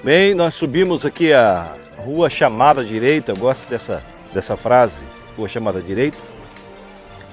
Bem, nós subimos aqui a Rua Chamada Direita, eu gosto dessa frase, Rua Chamada Direita.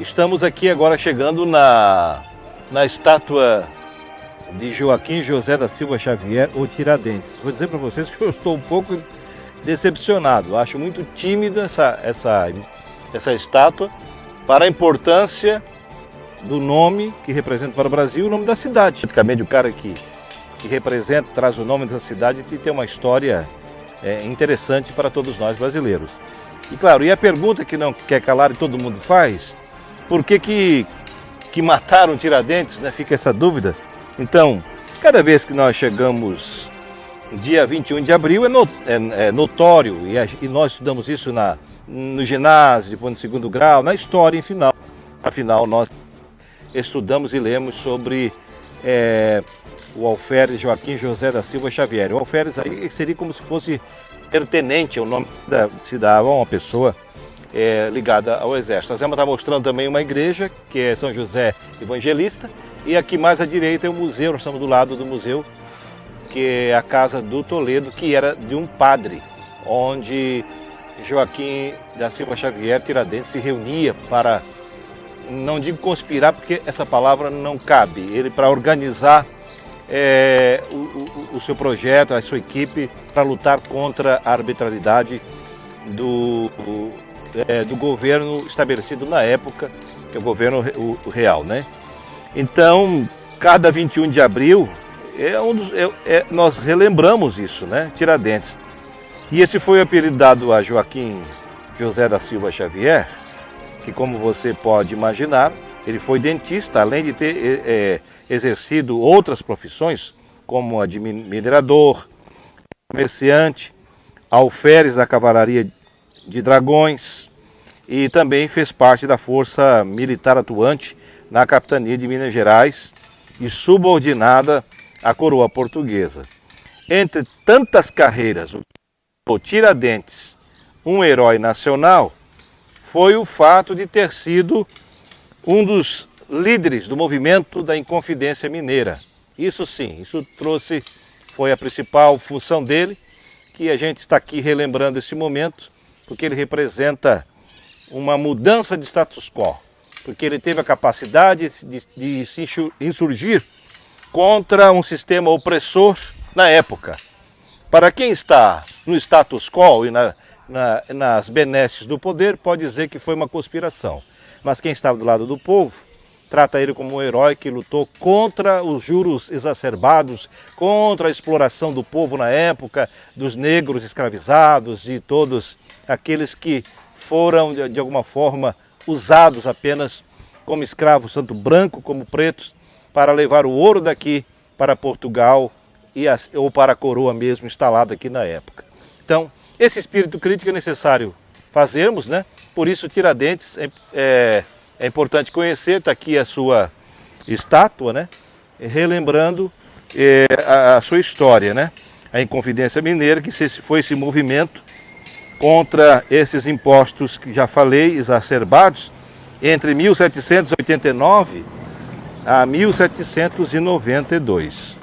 Estamos aqui agora chegando na estátua de Joaquim José da Silva Xavier, ou Tiradentes. Vou dizer para vocês que eu estou um pouco decepcionado, acho muito tímida essa estátua para a importância do nome que representa para o Brasil, o nome da cidade. Praticamente o cara que representa, traz o nome dessa cidade e tem uma história interessante para todos nós brasileiros. E claro, e a pergunta que não quer calar e todo mundo faz, por que mataram Tiradentes, né? Fica essa dúvida. Então, cada vez que nós chegamos dia 21 de abril é notório, e nós estudamos isso no ginásio, depois no segundo grau, na história, afinal nós estudamos e lemos sobre o alferes Joaquim José da Silva Xavier. O alferes aí seria como se fosse pertenente ao nome se dava a uma pessoa ligada ao exército. A Zema está mostrando também uma igreja, que é São José Evangelista, e aqui mais à direita é o museu, nós estamos do lado do museu, que é a casa do Toledo, que era de um padre, onde Joaquim da Silva Xavier Tiradentes se reunia para, não digo conspirar, porque essa palavra não cabe, ele para organizar o seu projeto, a sua equipe, para lutar contra a arbitrariedade do governo estabelecido na época, que é o governo real, né? Então, cada 21 de abril, nós relembramos isso, né? Tiradentes. E esse foi o apelido dado a Joaquim José da Silva Xavier, que, como você pode imaginar, ele foi dentista, além de ter exercido outras profissões, como a de minerador, comerciante, alferes da Cavalaria de Dragões, e também fez parte da força militar atuante na capitania de Minas Gerais e subordinada à coroa portuguesa. Entre tantas carreiras, o Tiradentes, um herói nacional, foi o fato de ter sido um dos líderes do movimento da Inconfidência Mineira. Isso sim, foi a principal função dele, que a gente está aqui relembrando esse momento, porque ele representa uma mudança de status quo, porque ele teve a capacidade de se insurgir contra um sistema opressor na época. Para quem está no status quo e nas benesses do poder, pode dizer que foi uma conspiração. Mas quem estava do lado do povo, trata ele como um herói que lutou contra os juros exacerbados, contra a exploração do povo na época, dos negros escravizados, de todos aqueles que foram, de alguma forma, usados apenas como escravos, tanto brancos como pretos, para levar o ouro daqui para Portugal ou para a coroa mesmo instalada aqui na época. Então, esse espírito crítico é necessário fazermos, né? Por isso, Tiradentes é importante conhecer, está aqui a sua estátua, né? Relembrando a sua história, né? A Inconfidência Mineira, que foi esse movimento contra esses impostos que já falei, exacerbados, entre 1789 a 1792.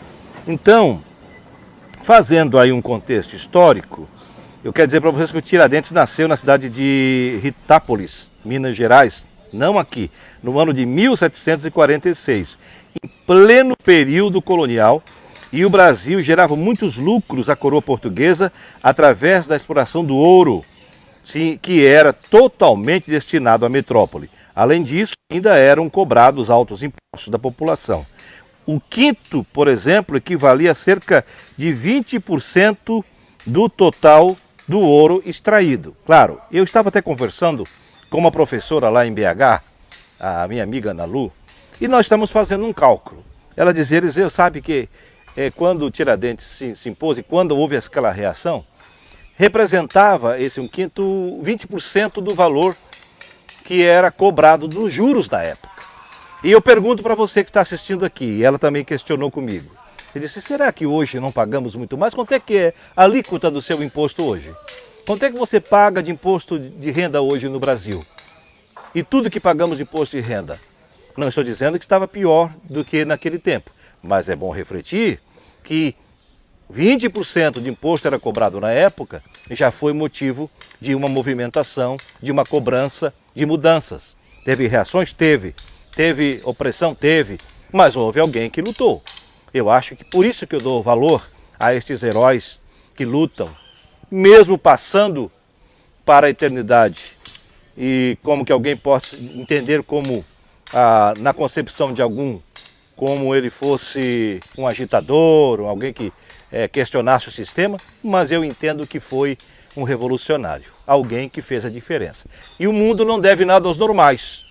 Então, fazendo aí um contexto histórico, eu quero dizer para vocês que o Tiradentes nasceu na cidade de Ritápolis, Minas Gerais, não aqui, no ano de 1746, em pleno período colonial, e o Brasil gerava muitos lucros à coroa portuguesa através da exploração do ouro, que era totalmente destinado à metrópole. Além disso, ainda eram cobrados altos impostos da população. O quinto, por exemplo, equivalia a cerca de 20% do total do ouro extraído. Claro, eu estava até conversando com uma professora lá em BH, a minha amiga Ana Lu, e nós estamos fazendo um cálculo. Ela dizia, Eliseu, sabe que quando o Tiradentes se impôs e quando houve aquela reação, representava esse 20% do valor que era cobrado dos juros da época. E eu pergunto para você que está assistindo aqui, e ela também questionou comigo, ele disse, será que hoje não pagamos muito mais? Quanto é que é a alíquota do seu imposto hoje? Quanto é que você paga de imposto de renda hoje no Brasil? E tudo que pagamos de imposto de renda? Não estou dizendo que estava pior do que naquele tempo, mas é bom refletir que 20% de imposto era cobrado na época, já foi motivo de uma movimentação, de uma cobrança, de mudanças. Teve reações? Teve. Teve opressão? Teve. Mas houve alguém que lutou. Eu acho que por isso que eu dou valor a estes heróis que lutam, mesmo passando para a eternidade. E como que alguém possa entender como, na concepção de algum, como ele fosse um agitador, ou alguém que questionasse o sistema, mas eu entendo que foi um revolucionário, alguém que fez a diferença. E o mundo não deve nada aos normais,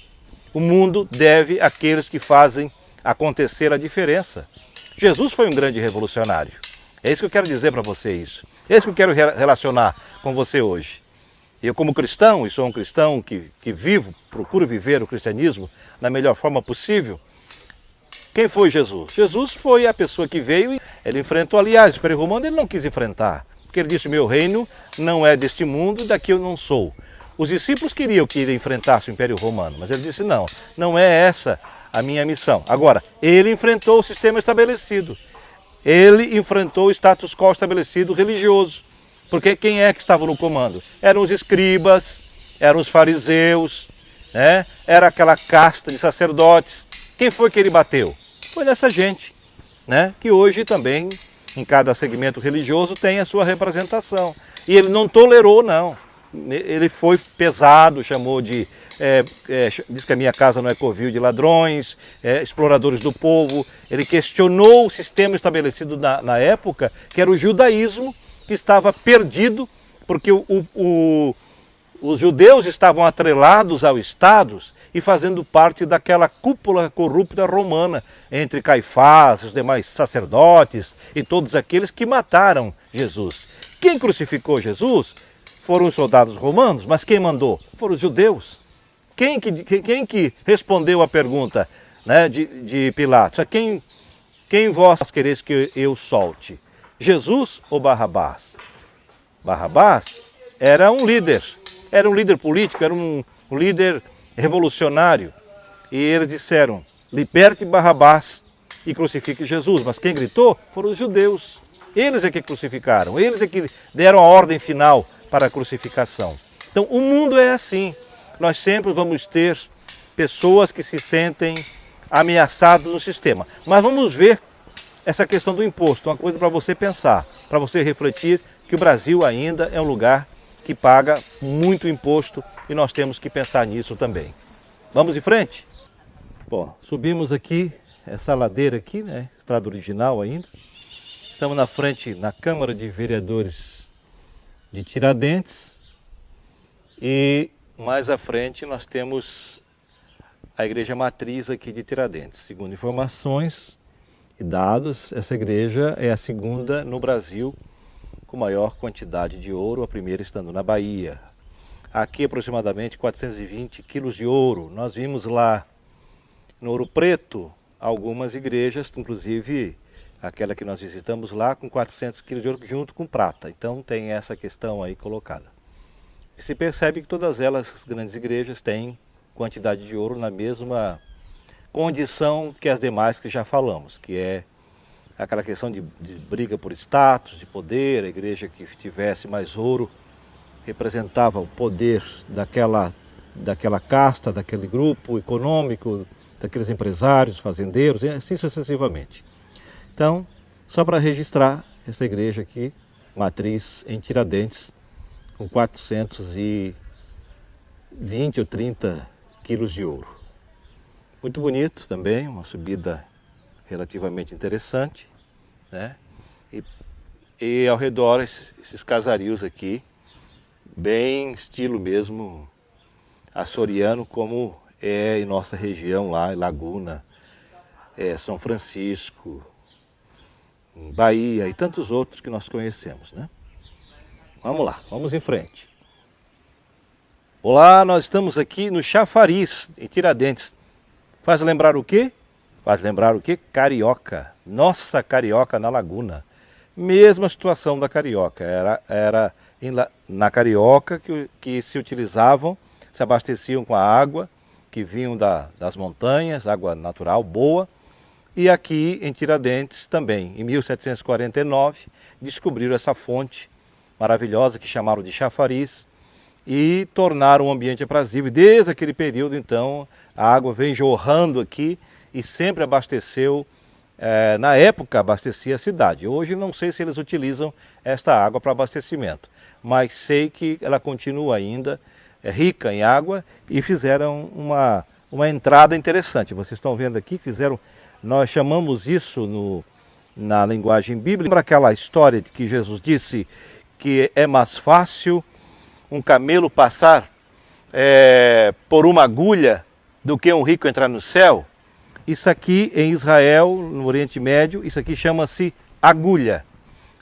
o mundo deve àqueles que fazem acontecer a diferença. Jesus foi um grande revolucionário, é isso que eu quero dizer para você isso, é isso que eu quero relacionar com você hoje. Eu como cristão, e sou um cristão que vivo, procuro viver o cristianismo da melhor forma possível. Quem foi Jesus? Jesus foi a pessoa que veio e ele enfrentou, aliás, o Império Romano ele não quis enfrentar, porque ele disse, meu reino não é deste mundo, daqui eu não sou. Os discípulos queriam que ele enfrentasse o Império Romano, mas ele disse, não, não é essa a minha missão. Agora, ele enfrentou o sistema estabelecido, ele enfrentou o status quo estabelecido religioso, porque quem é que estava no comando? Eram os escribas, eram os fariseus, né? Era aquela casta de sacerdotes. Quem foi que ele bateu? Foi nessa gente, né? Que hoje também, em cada segmento religioso, tem a sua representação. E ele não tolerou, não. Ele foi pesado, chamou de... diz que a minha casa não é covil de ladrões, exploradores do povo. Ele questionou o sistema estabelecido na época, que era o judaísmo, que estava perdido, porque os judeus estavam atrelados ao Estado e fazendo parte daquela cúpula corrupta romana, entre Caifás, os demais sacerdotes e todos aqueles que mataram Jesus. Quem crucificou Jesus foram os soldados romanos, mas quem mandou? Foram os judeus. Quem que respondeu a pergunta, né, de Pilatos? Quem vós quereis que eu solte? Jesus ou Barrabás? Barrabás era um líder político, era um líder revolucionário. E eles disseram, liberte Barrabás e crucifique Jesus. Mas quem gritou foram os judeus. Eles é que crucificaram, eles é que deram a ordem final para a crucificação. Então o mundo é assim. Nós sempre vamos ter pessoas que se sentem ameaçadas no sistema. Mas vamos ver essa questão do imposto, uma coisa para você pensar, para você refletir que o Brasil ainda é um lugar que paga muito imposto e nós temos que pensar nisso também. Vamos em frente? Bom, subimos aqui, essa ladeira aqui, né, estrada original ainda. Estamos na frente, na Câmara de Vereadores de Tiradentes e mais à frente nós temos a Igreja Matriz aqui de Tiradentes. Segundo informações e dados, essa igreja é a segunda no Brasil com maior quantidade de ouro, a primeira estando na Bahia. Aqui aproximadamente 420 quilos de ouro. Nós vimos lá no Ouro Preto algumas igrejas, inclusive aquela que nós visitamos lá, com 400 quilos de ouro junto com prata. Então tem essa questão aí colocada. E se percebe que todas elas, as grandes igrejas, têm quantidade de ouro na mesma condição que as demais que já falamos, que é aquela questão de briga por status, de poder. A igreja que tivesse mais ouro representava o poder daquela casta, daquele grupo econômico, daqueles empresários, fazendeiros, e assim sucessivamente. Então, só para registrar, essa igreja aqui, matriz em Tiradentes, com 420 ou 30 quilos de ouro. Muito bonito também, uma subida relativamente interessante, né? E ao redor esses casarios aqui, bem estilo mesmo açoriano, como é em nossa região lá, em Laguna, São Francisco, Bahia e tantos outros que nós conhecemos, né? Vamos lá, vamos em frente. Olá, nós estamos aqui no Chafariz, em Tiradentes. Faz lembrar o quê? Faz lembrar o quê? Carioca. Nossa Carioca na Laguna. Mesma situação da Carioca. Era na Carioca que se utilizavam, se abasteciam com a água que vinham das montanhas, água natural, boa, E aqui em Tiradentes também, em 1749, descobriram essa fonte maravilhosa que chamaram de chafariz e tornaram o ambiente aprazível. E desde aquele período, então, a água vem jorrando aqui e sempre abasteceu, na época abastecia a cidade. Hoje não sei se eles utilizam esta água para abastecimento, mas sei que ela continua ainda rica em água e fizeram uma entrada interessante. Vocês estão vendo aqui, nós chamamos isso na linguagem bíblica. Lembra aquela história de que Jesus disse que é mais fácil um camelo passar por uma agulha do que um rico entrar no céu? Isso aqui em Israel, no Oriente Médio, isso aqui chama-se agulha.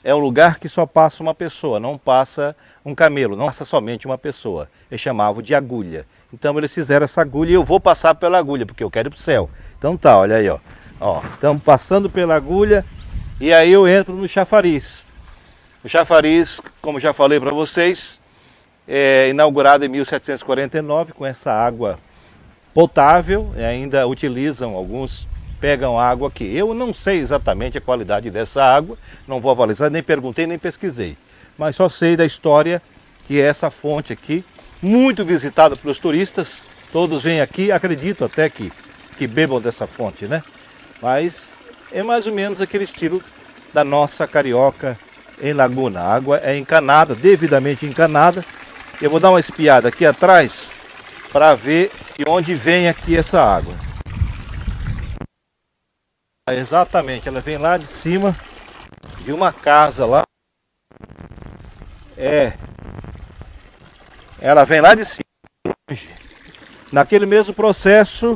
É um lugar que só passa uma pessoa, não passa um camelo, não passa somente uma pessoa. Eles chamavam de agulha. Então eles fizeram essa agulha e eu vou passar pela agulha, porque eu quero ir para o céu. Então tá, olha aí, ó. Estamos passando pela agulha e aí eu entro no chafariz. O chafariz, como já falei para vocês, é inaugurado em 1749 com essa água potável, ainda utilizam, alguns pegam água aqui. Eu não sei exatamente a qualidade dessa água, não vou avalizar, nem perguntei, nem pesquisei. Mas só sei da história que é essa fonte aqui, muito visitada pelos turistas, todos vêm aqui, acredito até que bebam dessa fonte, né? Mas é mais ou menos aquele estilo da nossa carioca em Laguna. A água é encanada, devidamente encanada. Eu vou dar uma espiada aqui atrás para ver de onde vem aqui essa água. Exatamente, ela vem lá de cima de uma casa lá. Ela vem lá de cima, naquele mesmo processo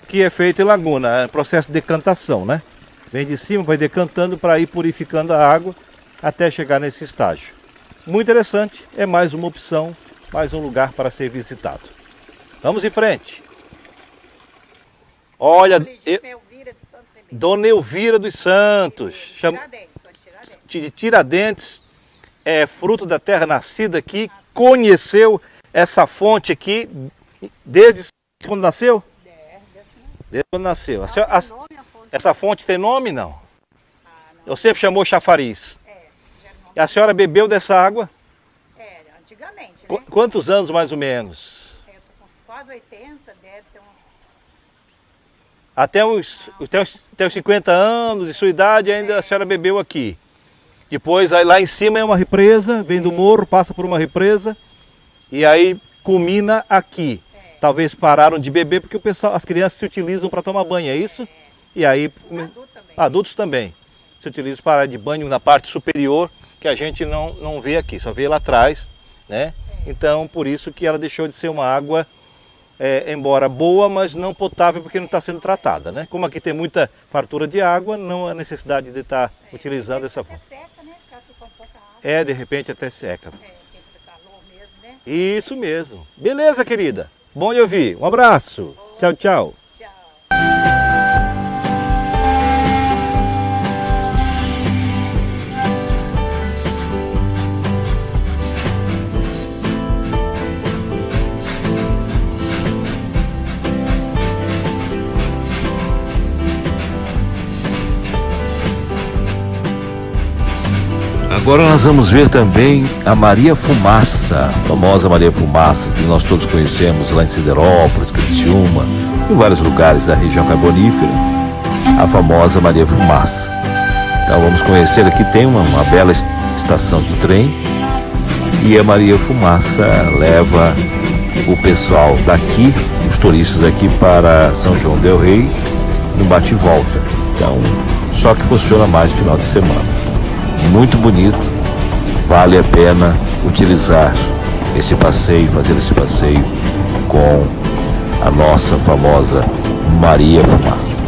que é feito em Laguna, processo de decantação, né? Vem de cima, vai decantando para ir purificando a água até chegar nesse estágio. Muito interessante, é mais uma opção, mais um lugar para ser visitado. Vamos em frente. Olha, Dona Elvira dos Santos, de Tiradentes, é fruto da terra nascida aqui, conheceu essa fonte aqui desde quando nasceu? Desde quando nasceu. Essa fonte tem nome, não? Eu sempre chamou chafariz. E a senhora bebeu dessa água? Antigamente, né? Quantos anos mais ou menos? Eu tô com quase 80, deve ter uns... Até uns 50 anos de sua idade ainda a senhora bebeu aqui. Depois aí, lá em cima é uma represa, vem do morro, passa por uma represa e aí culmina aqui. Talvez pararam de beber porque as crianças se utilizam para tomar banho, é isso? E aí adultos também se utilizam para parar de banho na parte superior, que a gente não vê aqui, só vê lá atrás, né? Então por isso que ela deixou de ser uma água, embora boa, mas não potável porque não está sendo tratada, né? Como aqui tem muita fartura de água, não há necessidade de estar utilizando essa fonte. Seca, né? Com pouca água. De repente até seca. Calor mesmo, né? Isso mesmo. Beleza, querida? Bom de ouvir. Um abraço. Tchau, tchau. Agora nós vamos ver também a Maria Fumaça, a famosa Maria Fumaça, que nós todos conhecemos lá em Siderópolis, Criciúma, em vários lugares da região carbonífera, a famosa Maria Fumaça. Então vamos conhecer, aqui tem uma bela estação de trem e a Maria Fumaça leva o pessoal daqui, os turistas daqui para São João del Rei, no bate e volta. Então, só que funciona mais no final de semana. Muito bonito, vale a pena utilizar esse passeio, fazer esse passeio com a nossa famosa Maria Fumaça.